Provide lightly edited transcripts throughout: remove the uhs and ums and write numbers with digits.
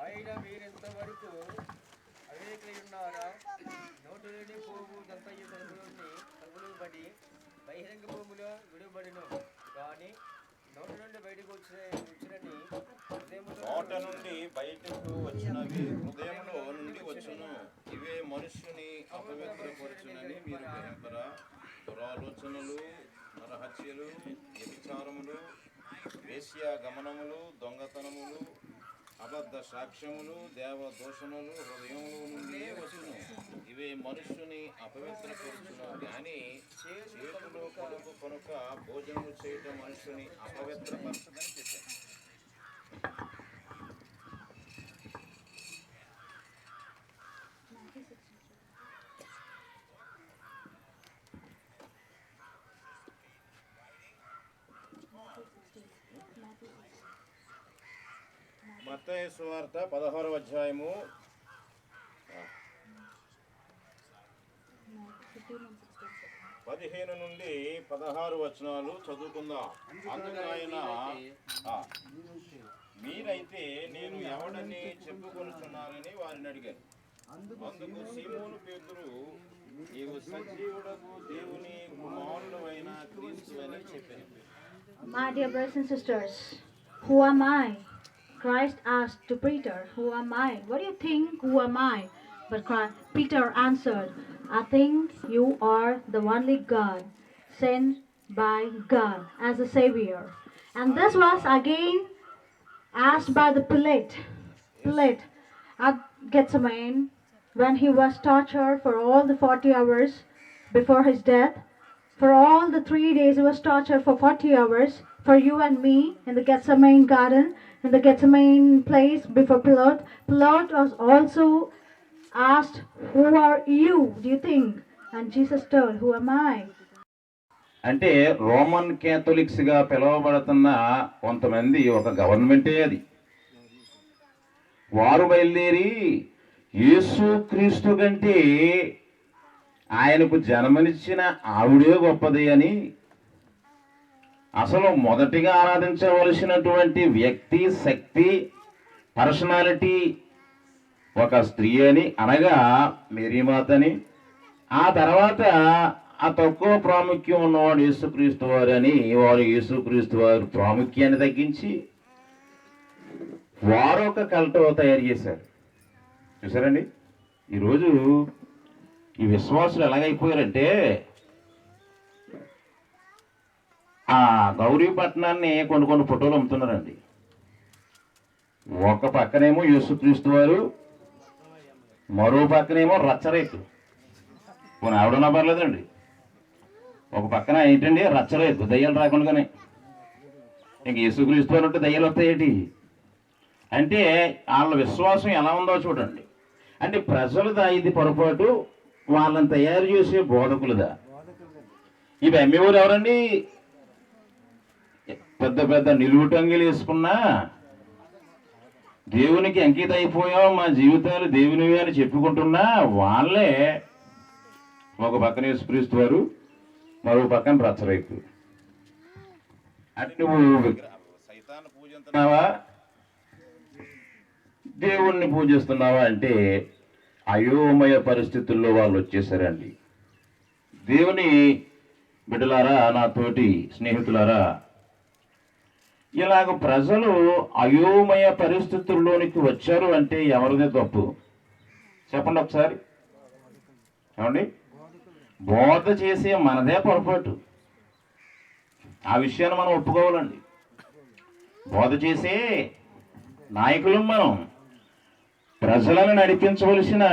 ఆయన మీరెంతవరకు అవివేకులై ఉన్నారా? నోటిలోని పోగు దంతయ్య తగులుబడి బహిరంగ భూమిలో విడుబడిను. కానీ నోట నుండి బయటకు వచ్చినని నోట నుండి బయటకు వచ్చినవి హృదయములో నుండి వచ్చును. ఇవే మనుష్యుని అపవిత్రపరచునని మీరు గ్రహింపరా? దురాలోచనలు, నరహత్యలు, వ్యభిచారములు, వేశ్యాగమనములు, దొంగతనములు, అబద్ధ సాక్ష్యములు, దేవదూషణలు హృదయములో నుండి వచ్చును. ఇవే మనుష్యుని అపవిత్రపరచును. కానీ చేతులు కొడుకు కనుక భోజనము చేయటం మనుష్యుని అపవిత్రపరచదని చెప్పాను. మత్తయి సువార్త 16వ అధ్యాయము 15 నుండి 16 వచనాలు చదువుకుందాం. అందుకు ఆయన, మీరైతే నేను ఎవడని చెప్పుకొనుచున్నానని వారిని అడిగారు. అందుకు సీమోను పేతురు, నీవు సజీవుడకు దేవుని కుమారుడవైన క్రీస్తు అని చెప్పాను. My dear brothers and sisters, who am I? Christ asked to Peter, who am I? What do you think? Who am I? But Peter answered, I think you are the only God, sent by God as a Savior. And this was again asked by the Pilate at Gethsemane when he was tortured for all the 40 hours before his death. For all the 3 days he was tortured for 40 hours for you and me in the Gethsemane garden, in the Gethsemane place before Pilate. Pilate was also asked, who are you, do you think? And Jesus told, who am I? అంటే Roman క్యాథలిక్స్గా పిలువబడుతున్న కొంతమంది ఒక గవర్నమెంటే అది. వారు బయలుదేరి యేసు క్రీస్తు కంటే ఆయనకు జన్మనిచ్చిన ఆవిడే గొప్పది అని, అసలు మొదటిగా ఆరాధించవలసినటువంటి వ్యక్తి, శక్తి, పర్సనాలిటీ ఒక స్త్రీ అని, అనగా మేరీమాతని, ఆ తర్వాత ఆ తక్కువ ప్రాముఖ్యం ఉన్నవాడు యేసుక్రీస్తు వారు అని వారు యేసుక్రీస్తు వారు ప్రాముఖ్యాన్ని తగ్గించి వారు ఒక కల్ట్ తయారు చేశారు. చూసారండి, ఈరోజు ఈ విశ్వాసులు ఎలాగైపోయారంటే, ఆ గౌరీపట్నాన్ని కొన్ని ఫోటోలు అమ్ముతున్నారండి. ఒక పక్కనేమో యేసుక్రీస్తు వారు, మరో పక్కనేమో రచ్చరేకు. పోనీ ఆవిడన్నా పర్లేదండి, ఒక పక్కన ఏంటండి రచ్చరేకు, దయ్యాలు రాకుండానే. ఇంక యేసుక్రీస్తు వారు ఉంటే దయ్యాలు వస్తాయేటి అంటే వాళ్ళ విశ్వాసం ఎలా ఉందో చూడండి. అంటే ప్రజలదా ఇది పొరపాటు, వాళ్ళని తయారు చేసే బోధకులదా? ఇవి అమ్మేవారు ఎవరండి? పెద్ద పెద్ద నిలువుటంగిలు వేసుకున్నా దేవునికి అంకిత అయిపోయాం, మా జీవితాలు దేవునివి అని చెప్పుకుంటున్నా వాళ్ళే ఒక పక్కన యేసుక్రీస్తు వారు, మరో పక్కన రచ్చరేకు. అంటే నువ్వు సైతాన్ని పూజిస్తున్నావా, దేవుణ్ణి పూజిస్తున్నావా అంటే అయోమయ పరిస్థితుల్లో వాళ్ళు వచ్చేసారండి. దేవుని బిడ్డలారా, నా తోటి స్నేహితులారా, ఇలాగ ప్రజలు అయోమయ పరిస్థితుల్లోనికి వచ్చారు అంటే ఎవరిదే తప్పు చెప్పండి ఒకసారి. ఏమండి, బోధ చేసే మనదే పొరపాటు. ఆ విషయాన్ని మనం ఒప్పుకోవాలండి. బోధ చేసే నాయకులు మనం, ప్రజలను నడిపించవలసిన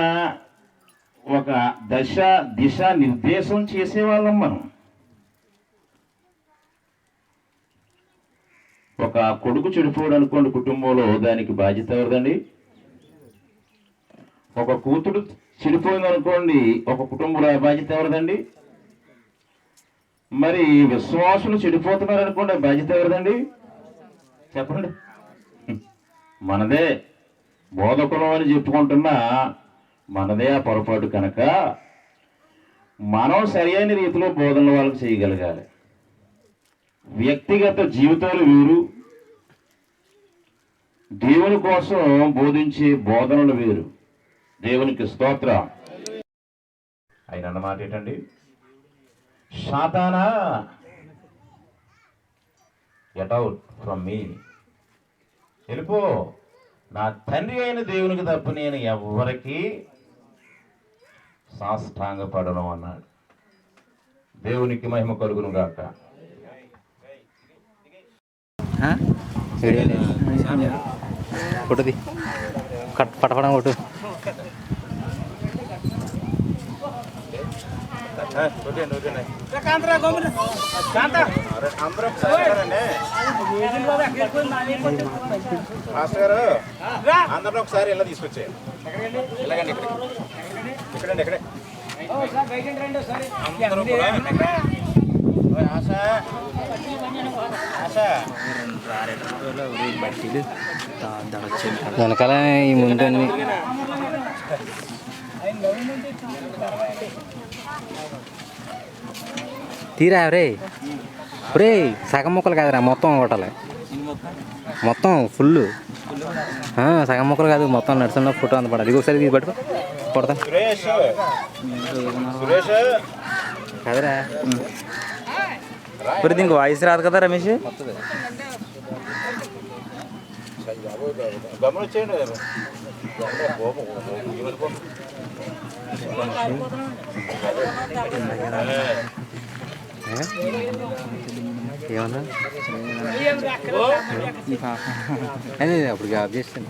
ఒక దిశ నిర్దేశం చేసేవాళ్ళం మనం. ఒక కొడుకు చెడిపోవడం అనుకోండి కుటుంబంలో, దానికి బాధ్యత ఎవరిదండి? ఒక కూతురు చెడిపోయింది అనుకోండి, ఒక కుటుంబంలో బాధ్యత ఎవరిదండి? మరి విశ్వాసులు చెడిపోతున్నారు అనుకోండి, బాధ్యత ఎవరిదండి? చెప్పండి. మనదే. బోధకులం అని చెప్పుకుంటున్నా మనదే ఆ పొరపాటు. కనుక మనం సరైన రీతిలో బోధనలు వాళ్ళకి చేయగలగాలి. వ్యక్తిగత జీవితాలు వేరు, దేవుని కోసం బోధించే బోధనలు వేరు. దేవునికి స్తోత్రం. ఆయన అన్నమాట ఏంటండి? సాతానా గెట్ అవుట్ ఫ్రమ్ మీ, వెళ్ళిపో, నా తండ్రి అయిన దేవునికి తప్ప నేను ఎవరికి సాష్టాంగపడను అన్నాడు. దేవునికి మహిమ కలుగును గాక. కొట్టుది పటపడం కొట్టు. అందరూ ఒకసారి ఇలా తీసుకొచ్చే ఇలాగండి, ఇక్కడండి, ఇక్కడే వెనకాల ఈ ముందు అన్ని తీరా రే రే, సగం ముక్కలు కాదురా, మొత్తం కొట్టాలి, మొత్తం ఫుల్. సగం ముక్కలు కాదు, మొత్తం నడుస్తున్న ఫోటో అంత పడాలి. ఒకసారి తీసి పట్టుకో, కొడతా కదరా. ఇప్పుడు దీనికి వాయిస్ రాదు కదా రమేష్? గమనించండి. ఏమన్నా అప్పుడు జాబ్ చేస్తాను.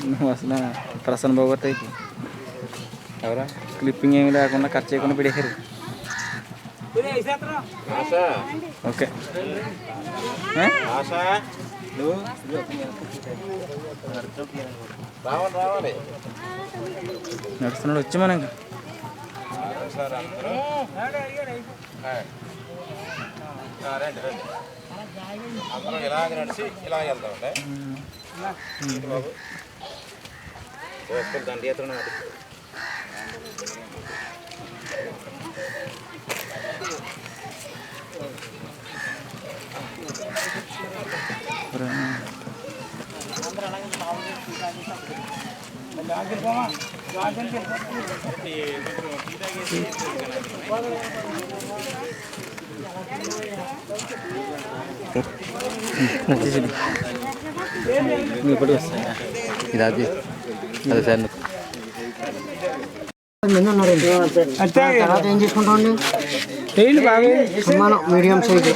నువ్వు అసలు ప్రసన్న బాగోత్ అయితే ఎవరా క్లిప్పింగ్ ఏమి లేకుండా ఖర్చు చేయకుండా పెడేసారు. ఓకే నడుస్తున్నాడు వచ్చి మనం అందరూ ఇలాగ నడిచి ఇలాగ వెళ్తామండి. బాబు దండి ఎత్తున ఇప్పుడు ఇది అది అదే సార్ తర్వాత ఏం చేసుకుంటాం మీడియం సైజ్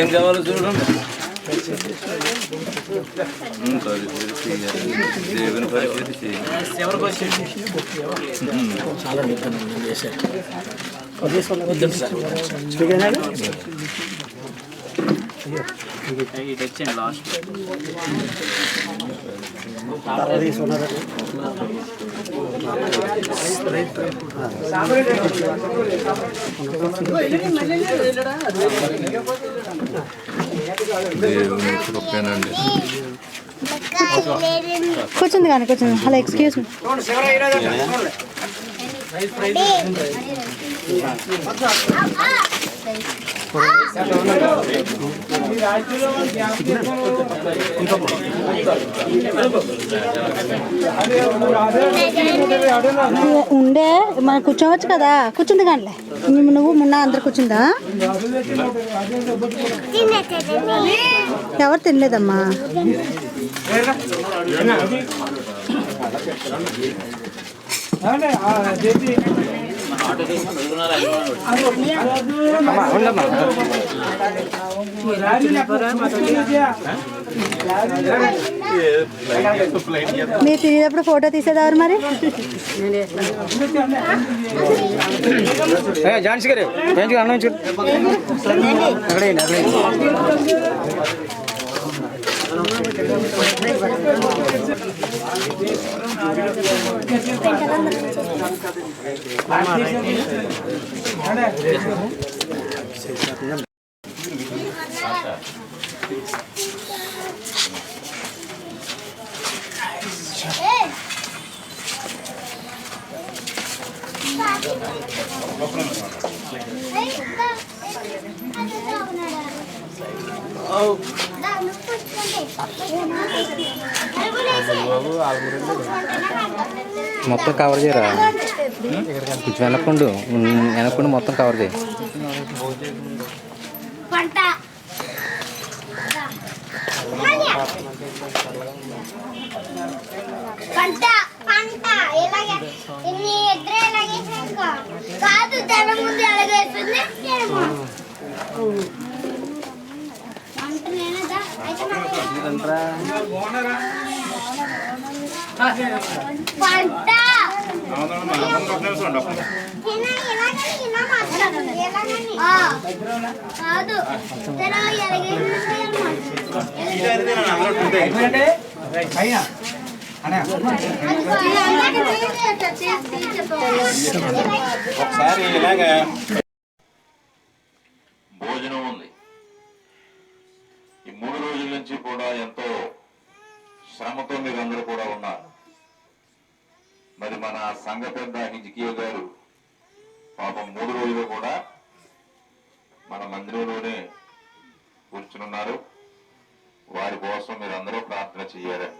ఏం కావాలో చూడండి. దేవుని పరిస్థితి చాలా నిద్ర చేశారు. కూర్చుంది కానీ కూర్చుంది. Hello, excuse me. ఉండే మనం కూర్చోవచ్చు కదా. కూర్చుంది కానీ నువ్వు మొన్న అందరు కూర్చుందా? ఎవరు తినలేదమ్మా. మీరు తినేటప్పుడు ఫోటో తీసేదారు మరి. ఝాన్సీ గారు అన్నం మొత్తం కవర్ చేయరా, కొంచెం వెనక్కుండు, వెనక్కుండి మొత్తం కవర్ చేయి. పంట పంట పంట ఎలాగే ఇన్ని ఇద్దరు ఎలాగేసాక కాదు తన ముందు ఎలాగేస్తుంది పంట నేనదా అయితే పంట కాదు తన ఒకసారి ఇలాగా భోజనం ఉంది. ఈ 3 రోజుల నుంచి కూడా ఎంతో శ్రమతో మీరందరూ కూడా ఉన్నారు. మరి మన సంఘ పెద్ద హిజ్కియా గారు పాపం 3 రోజులు కూడా మన మందిరంలోనే కూర్చున్నారు. వారి కోసం మీరందరూ ప్రార్థన చేయాలని.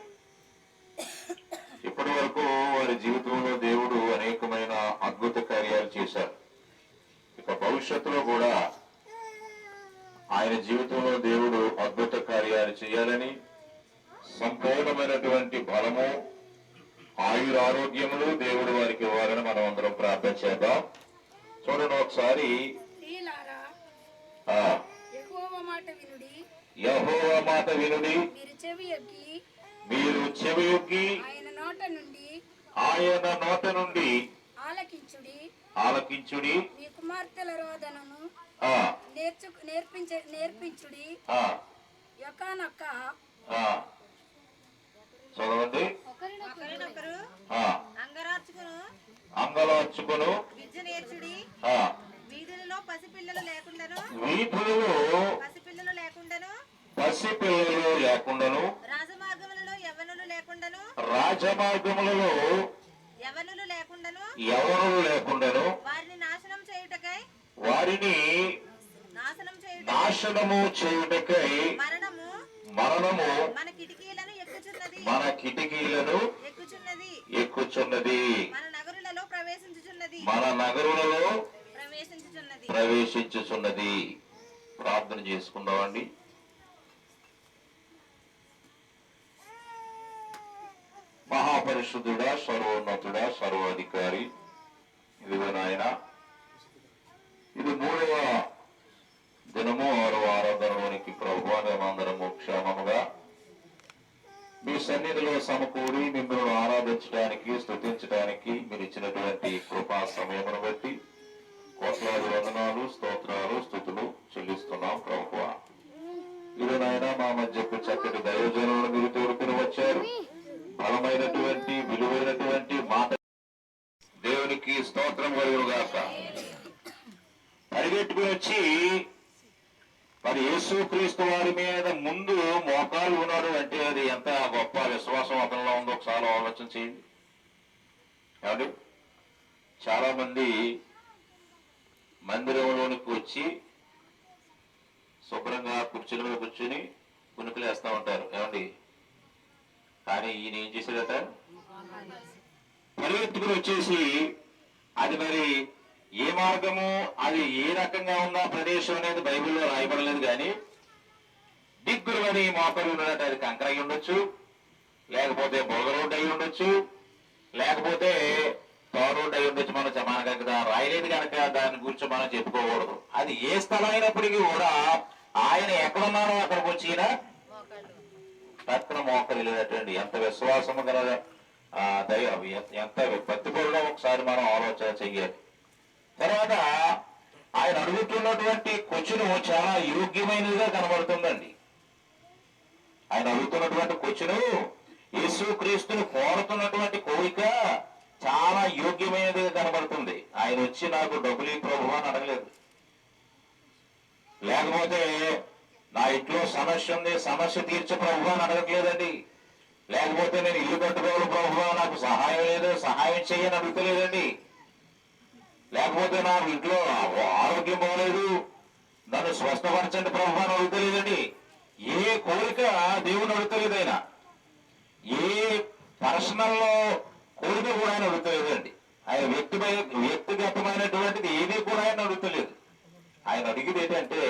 ఇప్పటి వరకు వారి జీవితంలో దేవుడు అనేకమైన అద్భుత కార్యాలు చేశారు. ఇక భవిష్యత్తులో కూడా ఆయన జీవితంలో దేవుడు అద్భుత కార్యాలు చేయాలని, సంపూర్ణమైనటువంటి బలము, ఆయురారోగ్యములు దేవుడు వారికి ఇవ్వాలని మనం అందరం ప్రార్థన చేద్దాం. చూడండి ఒకసారి, యెహోవా మాట వినుడి, మీరు చెవియొగ్గి ఆయన నోట నుండి ఆలకించుడి, మీ కుమార్తెల రోదనను నేర్పించుడి. యొక్కనొక్క చదవండి. అంగలార్చుకును వీధులలో పసిపిల్లలు లేకుండాను రాజమార్గములలో యవ్వనులు లేకుండాను వారిని నాశనము చేయుటకై మరణము మన కిటికీలను ఎక్కుచున్నది, మన నగరులలో ప్రవేశించుచున్నది. ప్రార్థన చేసుకుందామండి. మహాపరిశుద్ధుడా, సర్వోన్నతుడా, సర్వాధికారి, ఇదిగో నాయన, ఇది 3వ దినము 6వ ఆరాధనలోనికి ప్రభువా మేమందరము క్షేమముగా మీ సన్నిధిలో సమకూడి మిమ్మల్ని ఆరాధించడానికి, స్తుతించడానికి మీరు ఇచ్చినటువంటి కృపా సమయమును బట్టి కోట్లాది వందనాలు, స్తోత్రాలు, స్తుతులు చెల్లిస్తున్నాం ప్రభువా. ఇది నాయన మా మధ్యకు చక్కటి దైవజనులను మీరు తోడుకుని వచ్చారు. బలమైనటువంటి విలువైనటువంటి మాట దేవునికి స్తోత్రం కలుగునుగాక. పరిగెట్టుకుని వచ్చి మరి యేసుక్రీస్తు వారి మీద ముందు మోకాలు ఉన్నాడు అంటే అది ఎంత గొప్ప విశ్వాసం అతనిలో ఉందో ఒకసారి ఆలోచన చేయండి. ఏమండి, చాలా మంది మందిరంలోనికి వచ్చి శుభ్రంగా కుర్చీలో కూర్చుని కునుకులు వేస్తూ ఉంటారు. ఏమండి, కానీ ఈయన ఏం చేశాడట, పరిగెత్తుకుని వచ్చేసి అది మరి ఏ మార్గము, అది ఏ రకంగా ఉన్న ప్రదేశం అనేది బైబిల్లో రాయబడలేదు. కానీ దిగ్గురు అని మోకలు ఉన్నట్టు అది కంకర అయి ఉండొచ్చు, లేకపోతే బొగ రోడ్డు అయి ఉండొచ్చు, లేకపోతే తార్ రోడ్డు అయి ఉండొచ్చు. మనకు రాయలేదు కనుక దాని గురించి మనం చెప్పుకోకూడదు. అది ఏ స్థలం అయినప్పటికీ కూడా ఆయన ఎక్కడున్నారో అక్కడికి వచ్చిన తక్కువ మోకలు లేనటువంటి ఎంత విశ్వాసము గల ఎంత భక్తిపరుడో ఒకసారి మనం ఆలోచన చెయ్యాలి. తర్వాత ఆయన అడుగుతున్నటువంటి క్వశ్చన్ చాలా యోగ్యమైనదిగా కనబడుతుందండి. ఆయన అడుగుతున్నటువంటి క్వశ్చన్ యేసుక్రీస్తును కోరుతున్నటువంటి కోరిక చాలా యోగ్యమైనదిగా కనబడుతుంది. ఆయన వచ్చి నాకు డబ్బులు ఈ ప్రభు అని అడగలేదు. లేకపోతే నా ఇంట్లో సమస్య ఉంది, సమస్య తీర్చే ప్రభు అని అడగట్లేదండి. లేకపోతే నేను ఇల్లు కట్టుకోవాలి ప్రభు, నాకు సహాయం లేదు, సహాయం చేయని అడుగుతలేదండి. లేకపోతే నాకు ఇంట్లో ఆరోగ్యం బాగలేదు, నన్ను స్వస్థపరచండి ప్రభు అని అడుగుతలేదండి. ఏ కోరిక దేవుని అడుగుతలేదు ఆయన. ఏ పర్సనల్లో కోరిక కూడా ఆయన అడుగుతలేదండి. ఆయన వ్యక్తిగతమైనటువంటిది ఏది కూడా ఆయన అడుగుతలేదు. ఆయన అడిగేది ఏంటంటే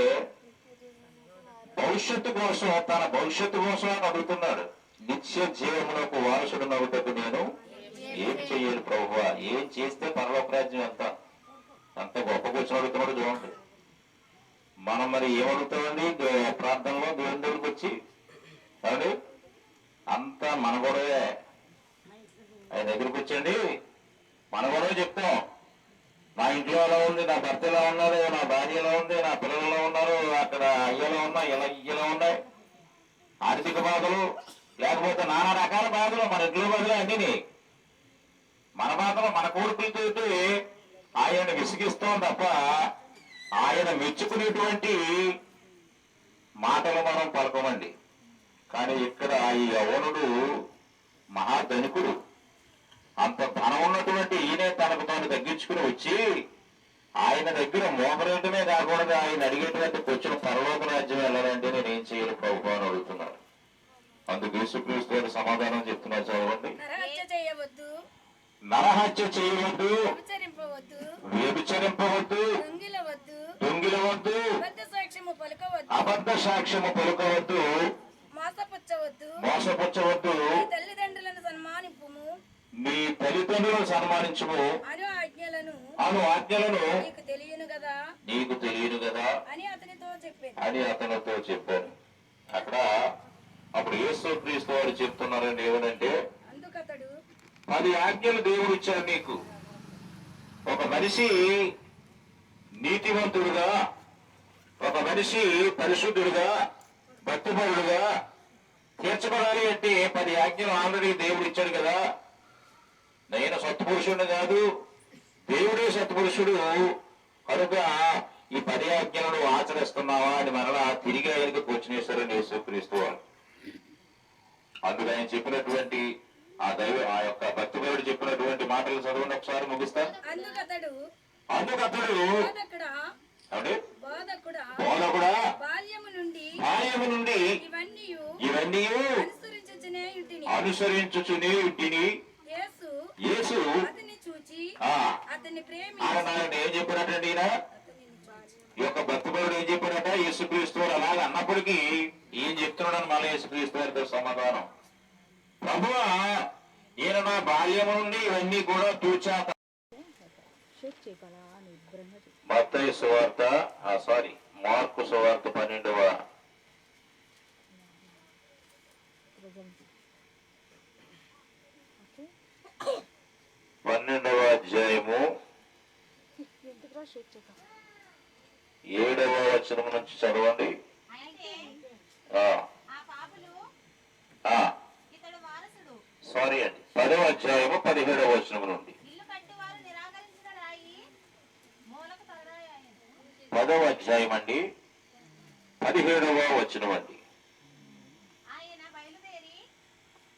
భవిష్యత్తు కోసం, తన భవిష్యత్తు కోసం ఆయన అడుగుతున్నాడు. నిత్య జీవమునకు వారసుడు నవ్వుటకు నేను ఏం చెయ్యాలి ప్రభువా, ఏం చేస్తే పరలోక రాజ్యం అంత గొప్ప కూర్చొని అడుగుతున్నాడు. చూడండి, మనం మరి ఏమడుగుతామండి ప్రార్థనలో దేవుని దగ్గరికి వచ్చి? కాబట్టి అంతా మన గొడవే. ఆయన దగ్గరికి వచ్చండి, మన గొడవ చెప్తాం. నా ఇంట్లో ఎలా ఉంది, నా భర్త ఎలా ఉన్నారు, నా భార్య ఎలా ఉంది, నా పిల్లలు ఎలా ఉన్నారు, అక్కడ అయ్యలా ఉన్నా ఇలా ఉన్నాయి, ఆర్థిక బాధలు, లేకపోతే నానా రకాల బాధలు, మన ఇంట్లో బాధలు అన్నీ మన బాధలు, మన కోరికలతో ఆయన విసిగిస్తాం తప్ప ఆయన మెచ్చుకునేటువంటి మాటలు మనం పలకమండి. కానీ ఇక్కడ ఈ యవ్వనుడు మహాధనికుడు. అంత ధనం ఉన్నటువంటి ఈయనే తనకు తాను తగ్గించుకుని వచ్చి ఆయన దగ్గర మోకరేయటమే కాకుండా ఆయన అడిగేటువంటి కొంచెం పరలోక రాజ్యం వెళ్ళాలంటే నేనేం చేయాలి ప్రభు అని అడుగుతున్నాడు. అందుకు యేసుక్రీస్తు గారు సమాధానం చెప్తున్నారు, చదవండి. నరహత్య చేయవద్దు, వ్యభిచరింపవద్దు, దొంగిలవద్దు, అబద్ధ సాక్ష్యము పలుకవద్దు, మోసపుచ్చవద్దు, నీ తల్లిదండ్రులను సన్మానించుము అను ఆజ్ఞలను నీకు తెలియను కదా అని అతనితో చెప్పాను. అక్కడ అప్పుడు యేసుక్రీస్తు వారు చెప్తున్నారండి ఏమనంటే 10 ఆజ్ఞలు దేవుడు ఇచ్చాడు నీకు. ఒక మనిషి నీతివంతుడుగా, ఒక మనిషి పరిశుద్ధుడుగా, భక్తిపరుడుగా తీర్చబడాలి అంటే 10 ఆజ్ఞలు ఆల్రెడీ దేవుడు ఇచ్చాడు కదా. నేను సత్పురుషుడు కాదు, దేవుడే సత్పురుషుడు కనుక ఈ 10 ఆజ్ఞలను ఆచరిస్తున్నావా అని మరలా తిరిగి ఆయనకు కూర్చునేశారని యేసుక్రీస్తు వారు. అందుకు ఆయన చెప్పినటువంటి ఆ యొక్క భక్తిపరుడు చెప్పినటువంటి మాటలు చదవండి ఒకసారి, ముగిస్తాను. అందుకతడు బోధకుడా బాల్యము నుండి ఇవన్నీ అనుసరించుచునే ఇంటిని యేసు ఆయన ఏం చెప్పాడటండి? ఈయన ఈ యొక్క భక్తిపరుడు ఏం చెప్పాడట? యేసుక్రీస్తు వారు అలాగే అన్నప్పటికీ ఏం చెప్తున్నాడని మళ్ళీ యేసుక్రీస్తు వారితో సమాధానం, ప్రభువా ఈయన నా బాల్యము నుండి ఇవన్నీ కూడా తూచాక. మత్తయి సువార్త మార్కు సువార్త 12వ అధ్యాయము 7వ వచనం నుంచి చదవండి. 10వ అధ్యాయము 17వ వచనం నుండి 10వ అధ్యాయం అండి 17వ వచనం అండి.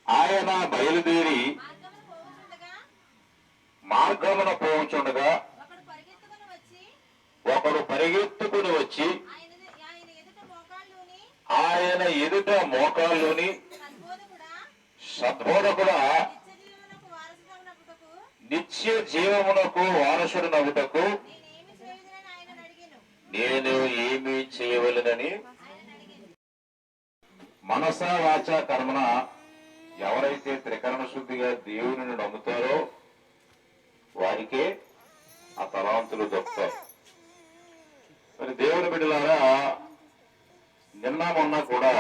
ఆయన బయలుదేరి మార్గమున పోవుచుండగా ఒకడు పరిగెత్తుకుని వచ్చి ఆయన ఎదుట మోకాళ్ళుని, సద్బోధకుడా నిత్య జీవమునకు వారసుడు నవ్వుటకు నేను ఏమి చేయవలెనని మనసా వాచా కర్మన ఎవరైతే త్రికరణ శుద్ధిగా దేవుని నమ్ముతారో వారికే ఆ తలాంతులు దొరుకుతాయి. మరి దేవుని బిడ్డలారా, నిన్న మొన్న కూడా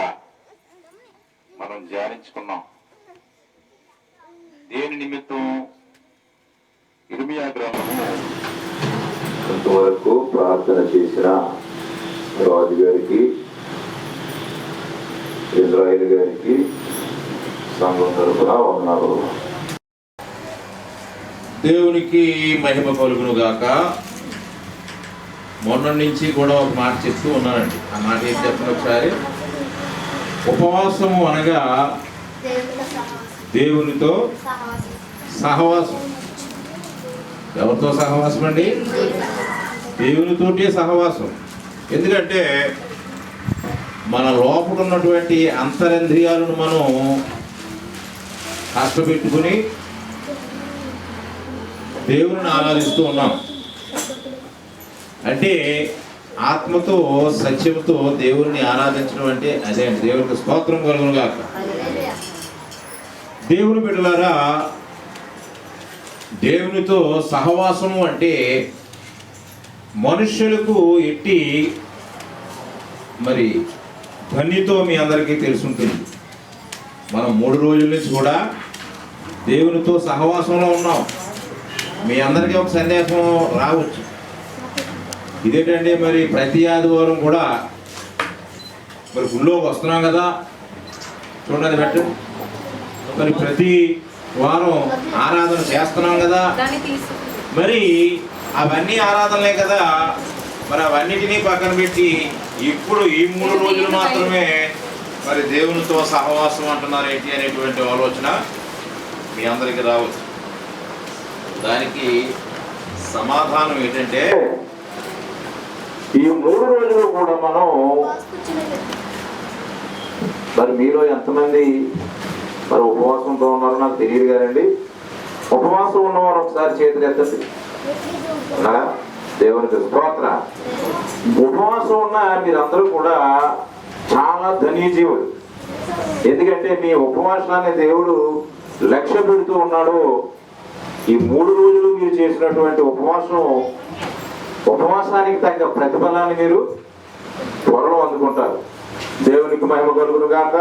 మనం ధ్యానించుకున్నాం. దేని నిమిత్తం? ఇర్మియా గ్రంథము కొంతవరకు ప్రార్థన చేసిన రాజు గారికి, ఇజ్రాయేల్ గారికి సంఘం తరపున వందనాలు. దేవునికి మహిమ కలుగును గాక. మొన్న నుంచి కూడా ఒక మాట చెప్తూ ఉన్నానండి. ఆ మాట ఏం చెప్పండి ఒకసారి. ఉపవాసము అనగా దేవునితో సహవాసం. ఎవరితో సహవాసం అండి? దేవునితోటే సహవాసం. ఎందుకంటే మన లోపల ఉన్నటువంటి అంతరింద్రియాలను మనం కష్టపెట్టుకుని దేవుని ఆరాధిస్తూ ఉన్నాం. అంటే ఆత్మతో సత్యముతో దేవుని ఆరాధించడం అంటే అదే అండి. దేవునికి స్తోత్రం కలుగును గాక. దేవుని బిడ్డలారా, దేవునితో సహవాసము అంటే మనుష్యులకు ఎట్టి మరి ధన్యతో మీ అందరికీ తెలుసుంటుంది. మనం 3 రోజుల నుంచి కూడా దేవునితో సహవాసంలో ఉన్నాం. మీ అందరికీ ఒక సందేశం రావచ్చు. ఇదేంటంటే మరి ప్రతి ఆదివారం కూడా మరి గుళ్ళోకి వస్తున్నాం కదా, చూడండి పెట్టు. మరి ప్రతి వారం ఆరాధన చేస్తున్నాం కదా, మరి అవన్నీ ఆరాధనలే కదా. మరి అవన్నిటినీ పక్కన పెట్టి ఇప్పుడు ఈ 3 రోజులు మాత్రమే మరి దేవునితో సహవాసం అంటున్నారు ఏంటి అనేటువంటి ఆలోచన మీ అందరికీ రావచ్చు. దానికి సమాధానం ఏంటంటే ఈ 3 రోజులు కూడా మనం మరి మీలో ఎంతమంది మరి ఉపవాసంతో ఉన్నారో నాకు తెలియదు కదండి. ఉపవాసం ఉన్నవారు ఒకసారి చేతులు ఎత్తండి. ఉన్నారా? దేవునికి స్తోత్ర. ఉపవాసం ఉన్న మీరందరూ కూడా చాలా ధన్యజీవులు. ఎందుకంటే మీ ఉపవాసాన్ని దేవుడు లక్ష్య పెడుతూ ఉన్నాడు. ఈ 3 రోజులు మీరు చేసినటువంటి ఉపవాసానికి తగ్గ ప్రతిఫలాన్ని మీరు త్వరలో అందుకుంటారు. దేవునికి మహిమ కలుగును గాక.